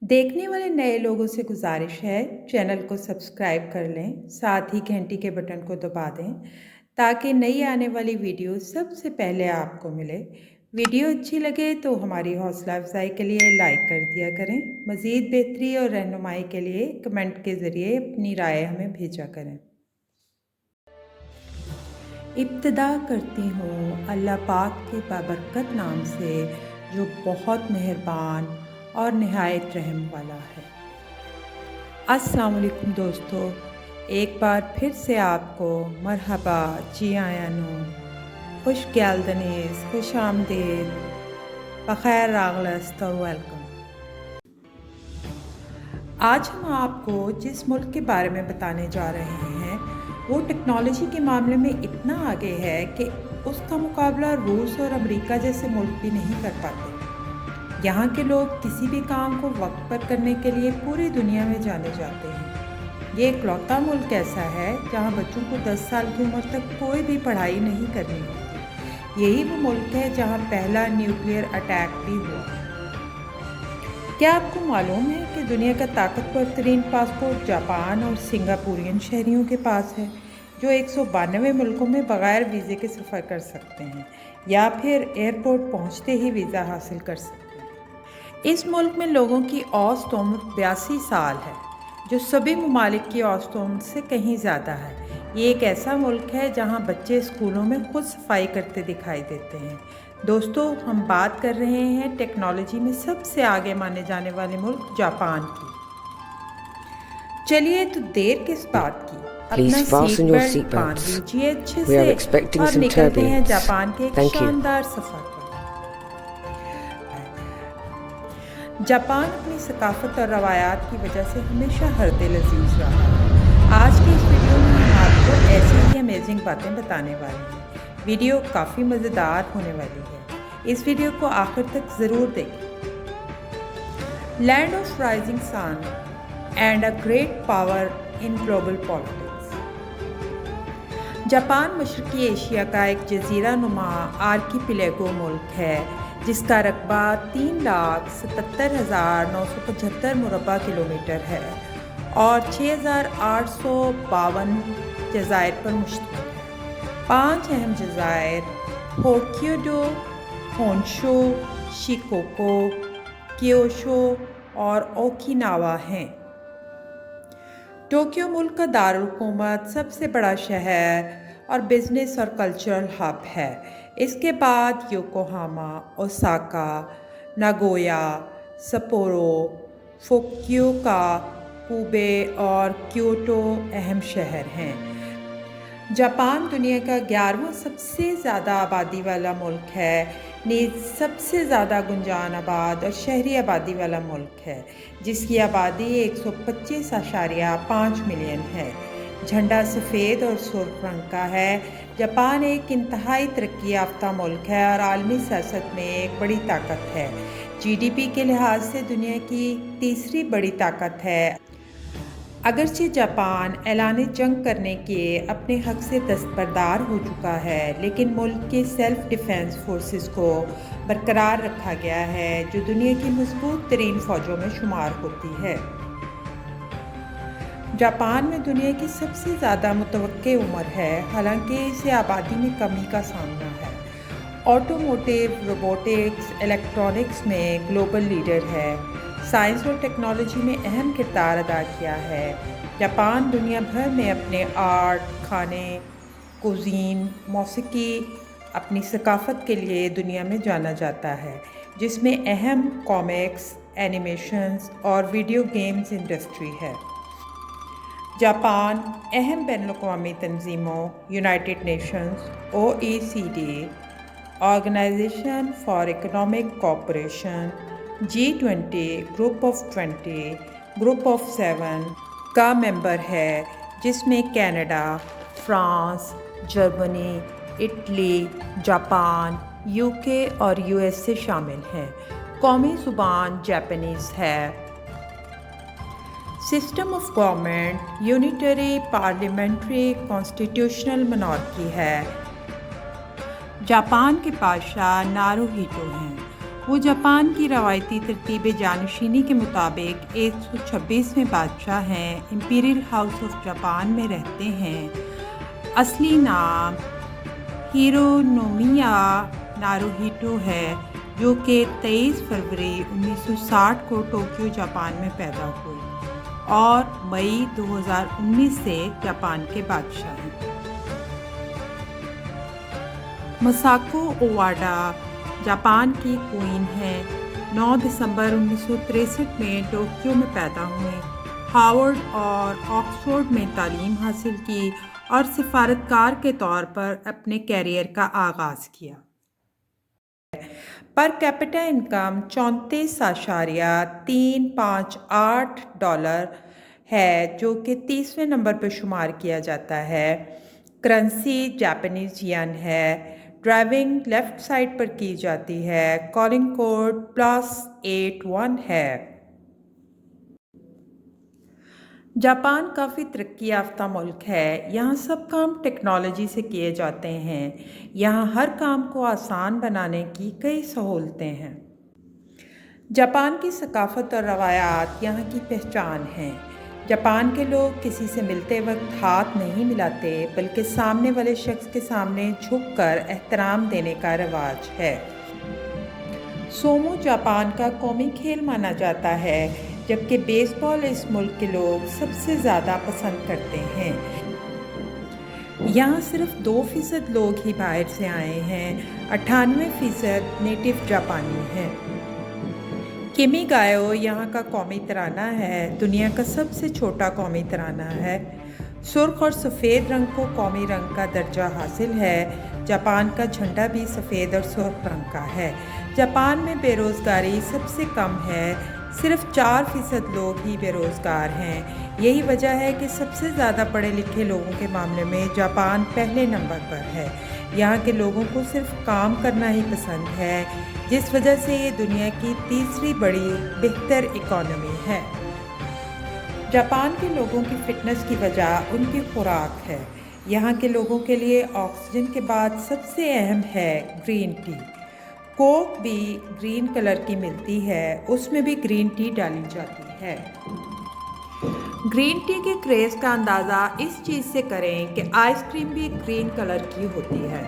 देखने वाले नए लोगों से गुजारिश है, चैनल को सब्सक्राइब कर लें, साथ ही घंटी के बटन को दबा दें ताकि नई आने वाली वीडियो सबसे पहले आपको मिले। वीडियो अच्छी लगे तो हमारी हौसला अफजाई के लिए लाइक कर दिया करें। मज़ीद बेहतरी और रहनुमाई के लिए कमेंट के ज़रिए अपनी राय हमें भेजा करें। इब्तिदा करती हूँ अल्लाह पाक के बाबरकत नाम से जो बहुत मेहरबान और निहायत रहम वाला है। अस्सलाम वालेकुम दोस्तों, एक बार फिर से आपको मरहबा, जी आयानो, खुश ग्यालदनीस, खुश आमदीद, बखैर रागलस्त और वेलकम। आज हम आपको जिस मुल्क के बारे में बताने जा रहे हैं वो टेक्नोलॉजी के मामले में इतना आगे है कि उसका मुकाबला रूस और अमेरिका जैसे मुल्क भी नहीं कर पाते। यहाँ के लोग किसी भी काम को वक्त पर करने के लिए पूरी दुनिया में जाने जाते हैं। ये इकलौता मुल्क ऐसा है जहाँ बच्चों को 10 साल की उम्र तक कोई भी पढ़ाई नहीं करनी होती। यही वो मुल्क है जहाँ पहला न्यूक्लियर अटैक भी हुआ। क्या आपको मालूम है कि दुनिया का ताकतवर तरीन पासपोर्ट जापान और सिंगापुरियन शहरियों के पास है, जो 192 मुल्कों में बग़ैर वीज़े के सफ़र कर सकते हैं या फिर एयरपोर्ट पहुँचते ही वीज़ा हासिल कर सकते हैं। इस मुल्क में लोगों की औसत उम्र 82 साल है, जो सभी ममालिक की औसत उम्र से कहीं ज़्यादा है। ये एक ऐसा मुल्क है जहाँ बच्चे स्कूलों में खुद सफाई करते दिखाई देते हैं। दोस्तों, हम बात कर रहे हैं टेक्नोलॉजी में सबसे आगे माने जाने वाले मुल्क जापान की। चलिए तो देर किस बात की, अपना सीट बेल्ट बांध लीजिए अच्छे से और निकलते हैं जापान के एक शानदार सफ़र पर। जापान अपनी सकाफत और रवायात की वजह से हमेशा हर दिल अजीज रहा है। आज की इस वीडियो में हम आपको ऐसी ही अमेजिंग बातें बताने वाले हैं। वीडियो काफ़ी मज़ेदार होने वाली है, इस वीडियो को आखिर तक ज़रूर देखें। Land of rising sun and a great power in global politics. Japan मशरकी एशिया का एक जजीरा नुमा आर्किपिलेगो मुल्क है जिसका रकबा 3,77,975 मुरबा किलोमीटर है और 6,852 जज़ायर पर मुश्तमिल है। 5 अहम जज़ायर होक्काइडो, होन्शू, शिकोको, क्योशो और ओकिनावा हैं। टोक्यो मुल्क का दारुल-हुकूमत, सबसे बड़ा शहर और बिज़नेस और कल्चरल हब है। इसके बाद Yokohama, Osaka, Nagoya, Sapporo, Fukuoka, Kobe और क्योटो अहम शहर हैं। जापान दुनिया का 11वां सबसे ज़्यादा आबादी वाला मुल्क है, नीज़ सबसे ज़्यादा गुंजान आबाद और शहरी आबादी वाला मुल्क है, जिसकी आबादी 125.5 मिलियन है। झंडा सफ़ेद और सुर्ख रंग का है। जापान एक इंतहाई तरक्की याफ्ता मुल्क है और आलमी सियासत में एक बड़ी ताकत है। जीडीपी के लिहाज से दुनिया की तीसरी बड़ी ताकत है। अगरचे जापान ऐलान जंग करने के अपने हक से दस्तबरदार हो चुका है, लेकिन मुल्क के सेल्फ डिफेंस फोर्सेस को बरकरार रखा गया है, जो दुनिया की मजबूत तरीन फ़ौजों में शुमार होती है। जापान में दुनिया की सबसे ज़्यादा मुतवक्के उम्र है, हालांकि इसे आबादी में कमी का सामना है। ऑटोमोटिव, रोबोटिक्स, इलेक्ट्रॉनिक्स में ग्लोबल लीडर है। साइंस और टेक्नोलॉजी में अहम किरदार अदा किया है। जापान दुनिया भर में अपने आर्ट, खाने, कुज़ीन, मौसीकी, अपनी सकाफ़त के लिए दुनिया में जाना जाता है, जिसमें अहम कॉमिक्स, एनिमेशंस और वीडियो गेम्स इंडस्ट्री है। जापान अहम बैनुल-अक़वामी तंजीमों United Nations, OECD, organisation for economic cooperation, G20, group of 20, group of 7 का मेंबर है, जिसमें Canada, France, Germany, Italy, Japan, UK और USA शामिल हैं। कौमी ज़ुबान जापानीज़ है। System of government unitary parliamentary constitutional monarchy है। जापान के बादशाह नारुहितो हैं وہ جاپان کی روایتی ترتیب جانشینی کے مطابق 126ویں بادشاہ ہیں۔ امپیریل ہاؤس آف جاپان میں رہتے ہیں۔ اصلی نام ہیرونومیا ناروہیٹو ہے، جو کہ 23 فروری 1960 کو ٹوکیو جاپان میں پیدا ہوئے اور مئی 2019 سے جاپان کے بادشاہ ہیں۔ مساکو اوواڈا جاپان کی کوئین ہیں۔ 9 دسمبر 1963 میں ٹوکیو میں پیدا ہوئے۔ ہارورڈ اور آکسفورڈ میں تعلیم حاصل کی اور سفارتکار کے طور پر اپنے کیریئر کا آغاز کیا۔ پر کیپٹا انکم $34.358 ہے، جو کہ 30ویں نمبر پر شمار کیا جاتا ہے۔ کرنسی جاپانیز ین ہے۔ ڈرائیونگ لیفٹ سائڈ پر کی جاتی ہے۔ کالنگ کوڈ +81 ہے۔ جاپان کافی ترقی یافتہ ملک ہے۔ یہاں سب کام ٹیکنالوجی سے کیے جاتے ہیں۔ یہاں ہر کام کو آسان بنانے کی کئی سہولتیں ہیں۔ جاپان کی ثقافت اور روایات یہاں کی پہچان ہیں۔ جاپان کے لوگ کسی سے ملتے وقت ہاتھ نہیں ملاتے، بلکہ سامنے والے شخص کے سامنے جھک کر احترام دینے کا رواج ہے۔ سومو جاپان کا قومی کھیل مانا جاتا ہے، جبکہ بیس بال اس ملک کے لوگ سب سے زیادہ پسند کرتے ہیں۔ یہاں صرف 2% لوگ ہی باہر سے آئے ہیں۔ 98% نیٹو جاپانی ہیں۔ کیمی گایو یہاں کا قومی ترانہ ہے۔ دنیا کا سب سے چھوٹا قومی ترانہ ہے۔ سرخ اور سفید رنگ کو قومی رنگ کا درجہ حاصل ہے۔ جاپان کا جھنڈا بھی سفید اور سرخ رنگ کا ہے۔ جاپان میں بے روزگاری سب سے کم ہے۔ صرف 4% لوگ ہی بے روزگار ہیں۔ یہی وجہ ہے کہ سب سے زیادہ پڑھے لکھے لوگوں کے معاملے میں جاپان پہلے نمبر پر ہے۔ یہاں کے لوگوں کو صرف کام کرنا ہی پسند ہے، جس وجہ سے یہ دنیا کی تیسری بڑی بہتر اکانومی ہے۔ جاپان کے لوگوں کی فٹنس کی وجہ ان کی خوراک ہے۔ یہاں کے لوگوں کے لیے آکسیجن کے بعد سب سے اہم ہے گرین ٹی۔ کوک بھی گرین کلر کی ملتی ہے، اس میں بھی گرین ٹی ڈالی جاتی ہے۔ گرین ٹی کے کریز کا اندازہ اس چیز سے کریں کہ آئس کریم بھی گرین کلر کی ہوتی ہے۔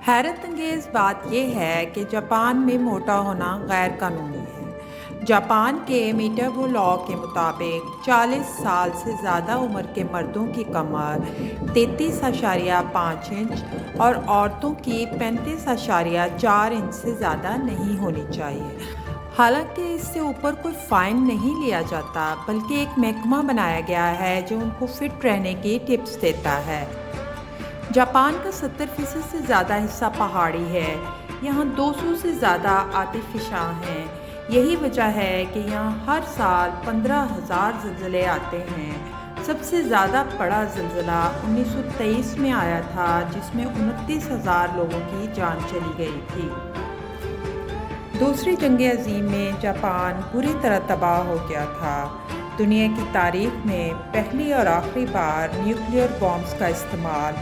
حیرت انگیز بات یہ ہے کہ جاپان میں موٹا ہونا غیر قانونی ہے۔ جاپان کے میٹابو لاء کے مطابق 40 سال سے زیادہ عمر کے مردوں کی کمر 33.5 انچ اور عورتوں کی 35.4 انچ سے زیادہ نہیں ہونی چاہیے۔ حالانکہ اس سے اوپر کوئی فائن نہیں لیا جاتا، بلکہ ایک محکمہ بنایا گیا ہے جو ان کو فٹ رہنے کی ٹپس دیتا ہے۔ جاپان کا 70% سے زیادہ حصہ پہاڑی ہے۔ یہاں 200 سے زیادہ آتش فشاں ہیں۔ یہی وجہ ہے کہ یہاں ہر سال 15,000 زلزلے آتے ہیں۔ سب سے زیادہ بڑا زلزلہ 1923 میں آیا تھا، جس میں 29,000 لوگوں کی جان چلی گئی تھی۔ دوسری جنگ عظیم میں جاپان بری طرح تباہ ہو گیا تھا۔ دنیا کی تاریخ میں پہلی اور آخری بار نیوکلیئر بامز کا استعمال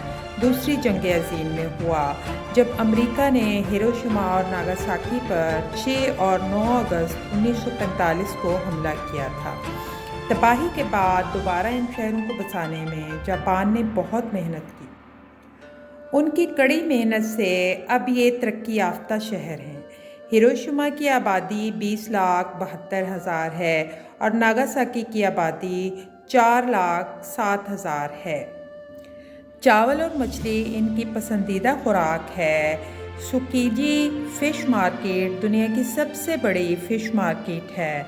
دوسری جنگ عظیم میں ہوا، جب امریکہ نے ہیروشیما اور ناگاساکی پر 6 اور 9 اگست 1945 کو حملہ کیا تھا۔ تباہی کے بعد دوبارہ ان شہروں کو بسانے میں جاپان نے بہت محنت کی۔ ان کی کڑی محنت سے اب یہ ترقی یافتہ شہر ہیں۔ ہیروشیما کی آبادی 20,72,000 ہے اور ناگاساکی کی آبادی 4,07,000 ہے۔ چاول اور مچھلی ان کی پسندیدہ خوراک ہے۔ سوکیجی فش مارکیٹ دنیا کی سب سے بڑی فش مارکیٹ ہے۔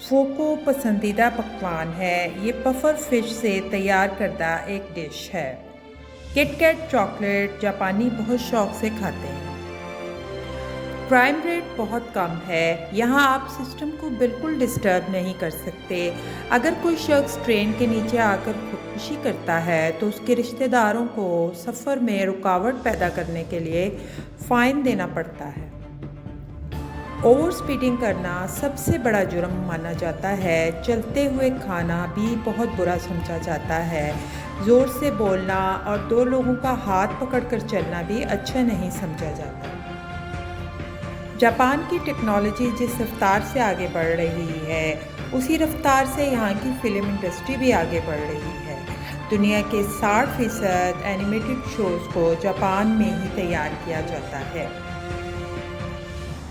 فوکو پسندیدہ پکوان ہے۔ یہ پفر فش سے تیار کردہ ایک ڈش ہے۔ کٹ کیٹ چاکلیٹ جاپانی بہت شوق سے کھاتے ہیں۔ کرائم ریٹ بہت کم ہے۔ یہاں آپ سسٹم کو بالکل ڈسٹرب نہیں کر سکتے۔ اگر کوئی شخص ٹرین کے نیچے آ کر خودکشی کرتا ہے تو اس کے رشتہ داروں کو سفر میں رکاوٹ پیدا کرنے کے لیے فائن دینا پڑتا ہے۔ اوور سپیڈنگ کرنا سب سے بڑا جرم مانا جاتا ہے۔ چلتے ہوئے کھانا بھی بہت برا سمجھا جاتا ہے۔ زور سے بولنا اور 2 لوگوں کا ہاتھ پکڑ کر چلنا بھی اچھا نہیں سمجھا جاتا۔ जापान की टेक्नोलॉजी जिस रफ्तार से आगे बढ़ रही है, उसी रफ्तार से यहाँ की फ़िल्म इंडस्ट्री भी आगे बढ़ रही है। दुनिया के 60% एनिमेटेड शोज़ को जापान में ही तैयार किया जाता है।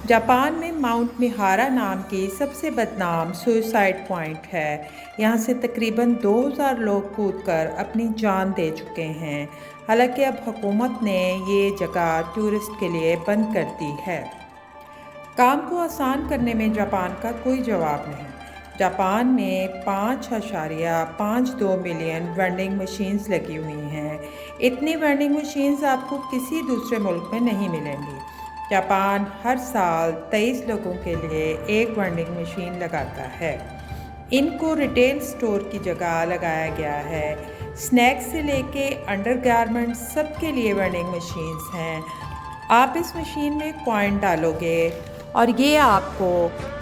जापान में माउंट मिहारा नाम की सबसे बदनाम सुसाइड पॉइंट है। यहाँ से तकरीबन 2000 लोग कूदकर अपनी जान दे चुके हैं। हालांकि अब हुकूमत ने ये जगह टूरिस्ट के लिए बंद कर दी है। काम को आसान करने में जापान का कोई जवाब नहीं। जापान में 5.52 मिलियन वेंडिंग मशीन्स लगी हुई हैं। इतनी वेंडिंग मशीन्स आपको किसी दूसरे मुल्क में नहीं मिलेंगी। जापान हर साल 23 लोगों के लिए एक वेंडिंग मशीन लगाता है। इनको रिटेल स्टोर की जगह लगाया गया है। स्नैक्स से लेके अंडरगारमेंट्स सब के लिए वेंडिंग मशीन्स हैं। आप इस मशीन में कॉइन डालोगे और ये आपको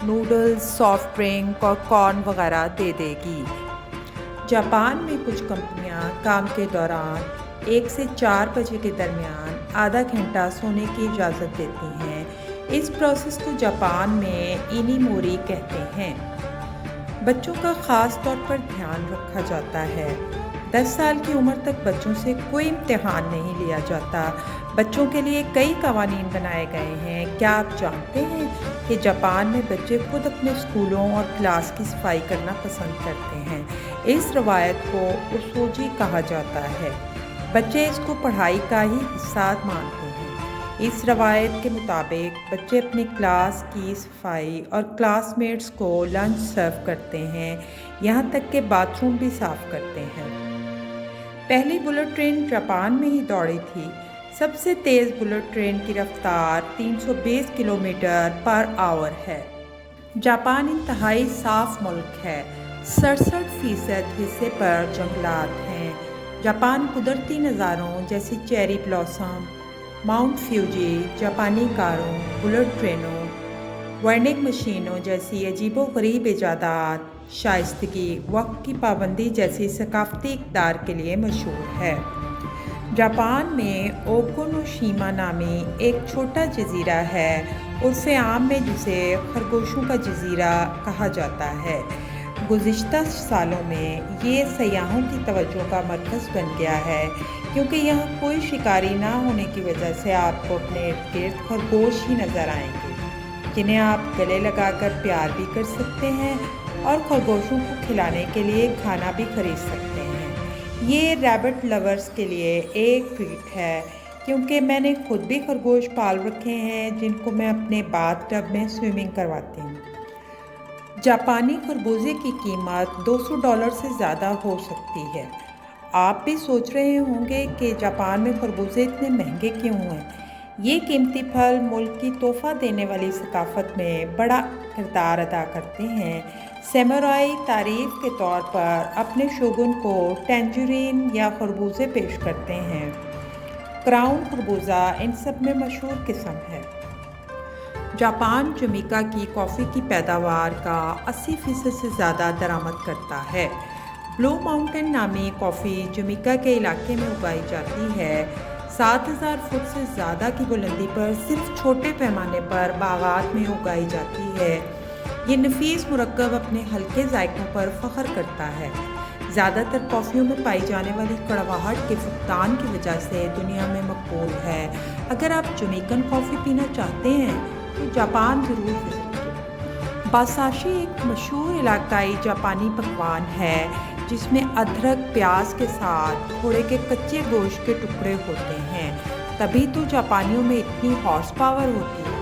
नूडल्स, सॉफ्ट ड्रिंक और कॉर्न वगैरह दे देगी। जापान में कुछ कंपनियां काम के दौरान 1 से 4 बजे के दरमियान आधा घंटा सोने की इजाज़त देती हैं। इस प्रोसेस को जापान में इनिमोरी कहते हैं। बच्चों का ख़ास तौर पर ध्यान रखा जाता है। 10 साल की उम्र तक बच्चों से कोई इम्तिहान नहीं लिया जाता। बच्चों के लिए कई कवानीन बनाए गए हैं। क्या आप जानते हैं कि जापान में बच्चे खुद अपने स्कूलों और क्लास की सफाई करना पसंद करते हैं। इस रवायत को उसोजी कहा जाता है। बच्चे इसको पढ़ाई का ही हिस्सा मानते हैं। इस रवायत के मुताबिक बच्चे अपनी क्लास की सफाई और क्लासमेट्स को लंच सर्व करते हैं, यहाँ तक कि बाथरूम भी साफ़ करते हैं। पहली बुलेट ट्रेन जापान में ही दौड़ी थी। सबसे तेज़ बुलेट ट्रेन की रफ्तार 320 किलोमीटर पर आवर है। जापान इंतहाई साफ मुल्क है। 67% हिस्से पर जंगलात हैं। जापान कुदरती नज़ारों जैसे चेरी ब्लॉसम, माउंट फ्यूजी, जापानी कारों, बुलेट ट्रेनों, वेंडिंग मशीनों जैसी अजीबो-गरीब इजादात, शाइस्तगी, वक्त की पाबंदी जैसी सकाफती इक़दार के लिए मशहूर है। जापान में ओकोनोशीमा नामी एक छोटा जजीरा है, उर्फ़ आम में जिसे खरगोशों का जजीरा कहा जाता है। गुज़िश्ता सालों में ये सयाहों की तवज्जो का मरकज़ बन गया है, क्योंकि यहाँ कोई शिकारी ना होने की वजह से आपको अपने इर्द गिर्द खरगोश ही नज़र आएंगे, जिन्हें आप गले लगाकर प्यार भी कर सकते हैं और खरगोशों को खिलाने के लिए खाना भी खरीद सकते हैं। ये रैबिट लवर्स के लिए एक ट्रीट है, क्योंकि मैंने खुद भी खरगोश पाल रखे हैं जिनको मैं अपने बाथटब में स्विमिंग करवाती हूँ। जापानी खरबूजे की कीमत $200 से ज़्यादा हो सकती है। आप भी सोच रहे होंगे कि जापान में खरबूजे इतने महंगे क्यों हैं। ये कीमती फल मुल्क की तोहफ़ा देने वाली सकाफ़त में बड़ा किरदार अदा करते हैं। सैमुराई तारीफ़ के तौर पर अपने शोगुन को टेंजरीन या खरबूजे पेश करते हैं। क्राउन खरबूजा इन सब में मशहूर किस्म है। जापान जमैका की कॉफ़ी की पैदावार का 80% से ज़्यादा दरामद करता है। ब्लू माउंटेन नामी कॉफ़ी जमैका के इलाके में उगाई जाती है। 7000 फुट से ज़्यादा की बुलंदी पर सिर्फ छोटे पैमाने पर बागात में उगाई जाती है। ये नफीस मुरक्कब अपने हल्के जायकों पर फ़ख्र करता है। ज़्यादातर कॉफ़ियों में पाई जाने वाली कड़वाहट के फुकदान की वजह से दुनिया में मकबूल है। अगर आप जमैकन कॉफ़ी पीना चाहते हैं तो जापान ज़रूर विज़िट करें। बासाशी एक मशहूर इलाकाई जापानी पकवान है, जिसमें अदरक प्याज के साथ घोड़े के कच्चे गोश्त के टुकड़े होते हैं। तभी तो जापानियों में इतनी हॉर्स पावर होती है।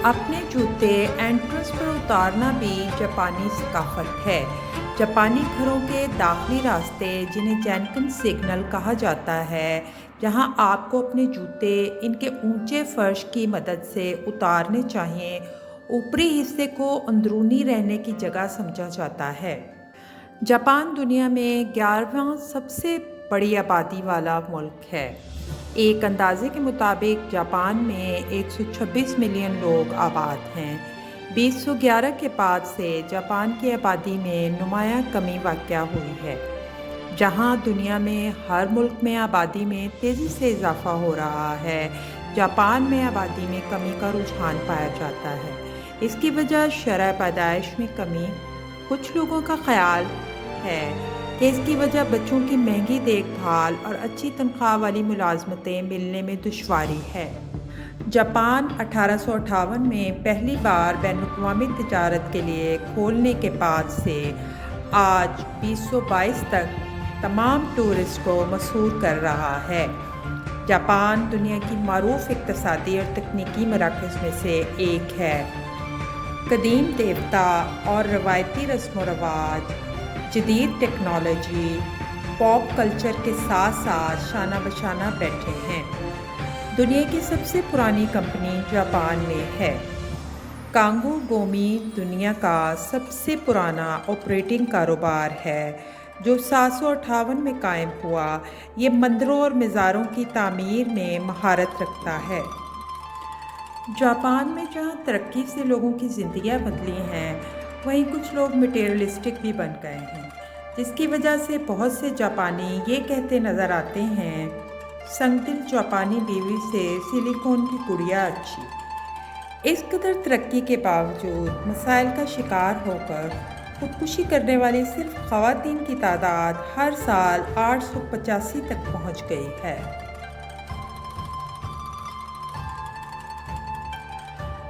अपने जूते एंट्रेंस पर उतारना भी जापानी सकाफत है। जापानी घरों के दाखिली रास्ते, जिन्हें जैनकन सिग्नल कहा जाता है, जहां आपको अपने जूते इनके ऊंचे फर्श की मदद से उतारने चाहिए, ऊपरी हिस्से को अंदरूनी रहने की जगह समझा जाता है। जापान दुनिया में 11वां सबसे बड़ी आबादी वाला मुल्क है। एक अंदाजे के मुताबिक जापान में 126 मिलियन लोग आबाद हैं। 2011 के बाद से जापान की आबादी में नुमायां कमी वाक़या हुई है। जहां दुनिया में हर मुल्क में आबादी में तेज़ी से इजाफ़ा हो रहा है, جاپان میں آبادی میں کمی کا رجحان پایا جاتا ہے۔ اس کی وجہ شرح پیدائش میں کمی۔ کچھ لوگوں کا خیال ہے کہ اس کی وجہ بچوں کی مہنگی دیکھ بھال اور اچھی تنخواہ والی ملازمتیں ملنے میں دشواری ہے۔ جاپان 1858 میں پہلی بار بین الاقوامی تجارت کے لیے کھولنے کے بعد سے آج 2022 تک تمام ٹورسٹ کو مسحور کر رہا ہے۔ جاپان دنیا کی معروف اقتصادی اور تکنیکی مراکز میں سے ایک ہے۔ قدیم دیوتا اور روایتی رسم و رواج، جدید ٹیکنالوجی، پاپ کلچر کے ساتھ ساتھ شانہ بشانہ بیٹھے ہیں۔ دنیا کی سب سے پرانی کمپنی جاپان میں ہے۔ کانگو گومی دنیا کا سب سے پرانا آپریٹنگ کاروبار ہے جو 758 میں قائم ہوا۔ یہ مندروں اور مزاروں کی تعمیر میں مہارت رکھتا ہے۔ جاپان میں جہاں ترقی سے لوگوں کی زندگیاں بدلی ہیں، وہیں کچھ لوگ مٹیریلسٹک بھی بن گئے ہیں، جس کی وجہ سے بہت سے جاپانی یہ کہتے نظر آتے ہیں، سنگ دل جاپانی بیوی سے سلیکون کی گڑیا اچھی۔ اس قدر ترقی کے باوجود مسائل کا شکار ہو کر خودکشی کرنے والی صرف خواتین کی تعداد ہر سال 885 تک پہنچ گئی ہے۔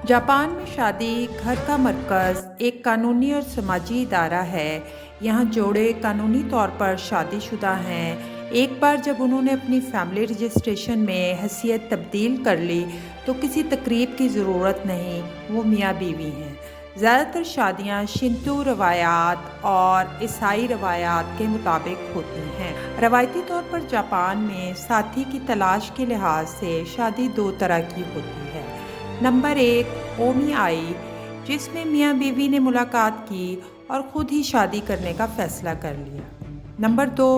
جاپان میں شادی گھر کا مرکز ایک قانونی اور سماجی ادارہ ہے۔ یہاں جوڑے قانونی طور پر شادی شدہ ہیں۔ ایک بار جب انہوں نے اپنی فیملی رجسٹریشن میں حیثیت تبدیل کر لی تو کسی تقریب کی ضرورت نہیں، وہ میاں بیوی ہیں۔ زیادہ تر شادیاں شنتو روایات اور عیسائی روایات کے مطابق ہوتی ہیں۔ روایتی طور پر جاپان میں ساتھی کی تلاش کے لحاظ سے شادی دو طرح کی ہوتی ہے۔ نمبر 1 اومی آئی، جس میں میاں بیوی نے ملاقات کی اور خود ہی شادی کرنے کا فیصلہ کر لیا۔ نمبر 2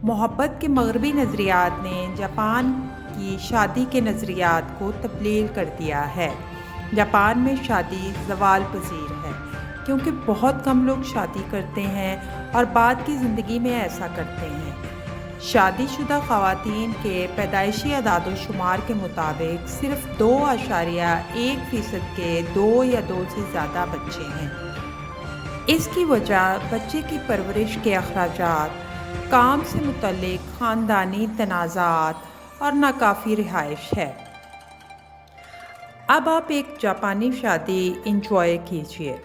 محبت کے مغربی نظریات نے جاپان کی شادی کے نظریات کو تبدیل کر دیا ہے۔ جاپان میں شادی زوال پذیر ہے کیونکہ بہت کم لوگ شادی کرتے ہیں اور بعد کی زندگی میں ایسا کرتے ہیں۔ شادی شدہ خواتین کے پیدائشی اعداد و شمار کے مطابق صرف 2.1% کے 2 یا 2 سے زیادہ بچے ہیں۔ اس کی وجہ بچے کی پرورش کے اخراجات، کام سے متعلق خاندانی تنازعات اور ناکافی رہائش ہے۔ اب آپ ایک جاپانی شادی انجوائے کیجیے۔